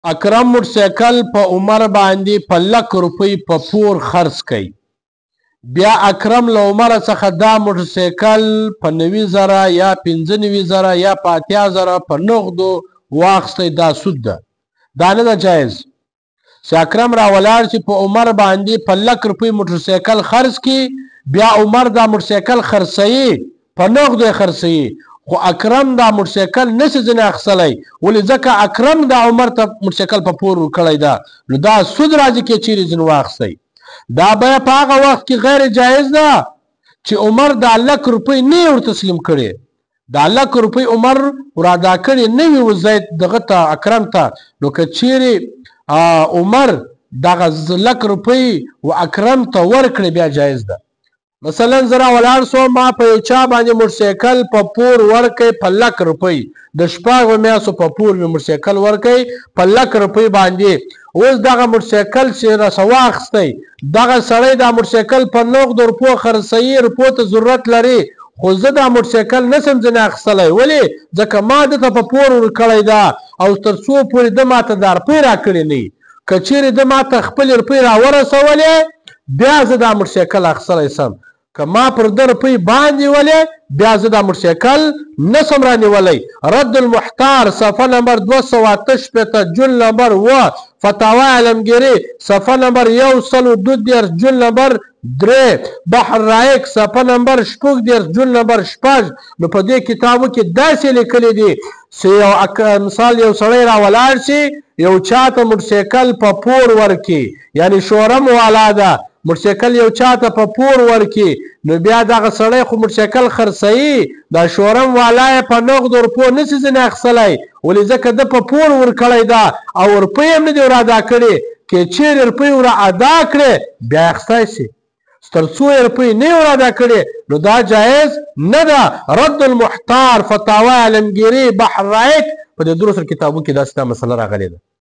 اکرم موټرسایکل په عمر باندې په لک روپۍ په پور خرڅ کړي. بیا اکرم له عمر څخه دا موټرسایکل په 90,000 یا 95,000 یا په 80,000 په نغدو واخیستی. دا سود ده، دا نه ده جایز چې اکرم راولاړ چې په عمر باندې په لک روپۍ موټرسایکل خرڅ کړي. بیا عمر دا موټرسایکل خرڅوي، په نغدو یې خرڅوي، خو اکرم دا موټرسایکل نشي ځینې اخیستلی. ولې؟ ځکه اکرم دا عمر ته موټرسایکل په پور ورکړی ده. نو دا سود راځي که چیرې ځینې واخیستی. دا بیه په هغه وخت کې غیر جایز ده چې عمر دا لک روپۍ نه یې ور تسلیم کړي. دا لک روپۍ عمر ور ادا کړي نه وي وزید دغه ته اکرم ته. نو که چیرې عمر دغه لک روپۍ و اکرم ته ورکړي بیا جایز ده. مثلا زه راولاړ سوم، ما په یو چا باندې موټرسایکل په پور ورکړی په لک روپۍ، د 6 میاشتو په پور مې موټرسایکل ورکړی په لک روپۍ باندې. اوس دغه موټرسایکل چې راسه واخیستی، دغه سړی دا موټرسایکل په نغدو روپو خرڅوي، روپو ته ضرورت لري، خو زه دا موټرسایکل نشم ځینې اخیستلی. ولې؟ ځکه ما ده ته په پور ورکړی ده او تر څو پورې ده ما ته دا روپۍ راکړې نه وي. که چیرې ده ما ته خپلې روپۍ راورسولې بیا زه دا موټرسایکل اخیستلی سم. که ما پر ده روپۍ باندې ولې بیا زه دا موټرسایکل نسم رانیولی. رد المحتار صفحه نمبر 288 جل نمبر 7 فتاوی علمگیری صفحه نمبر 132 جل نمبر 3 بحر رائق صفحه نمبر 8 جل نمبر 8. نو په دې کتابو کې داسې لیکلی دي چې مثال یو سړی راولاړ شي، یو چاته موټرسایکل په پور ورکړي، یعنی شورم والا ده، موټرسایکل یو چاته په پور ورکړي، نو بیا دغه سړی خو موټرسایکل خرڅوي، دا شورم والا یې په نغدو روپو نشي ځینې اخیستلی. ولې؟ ځکه ده په پور ورکړی ده او روپۍ هم نه دي ور ادا کړې. که چیرې روپۍ ور ادا کړې بیا یې اخیستی شي، تر څو یې روپۍ نه ور ادا کړې نو دا جایز نه ده. رد المحتار فتاوی علمگیری بحر رائق په دې دروسر کتابو کې داسې دا مسله راغلې ده.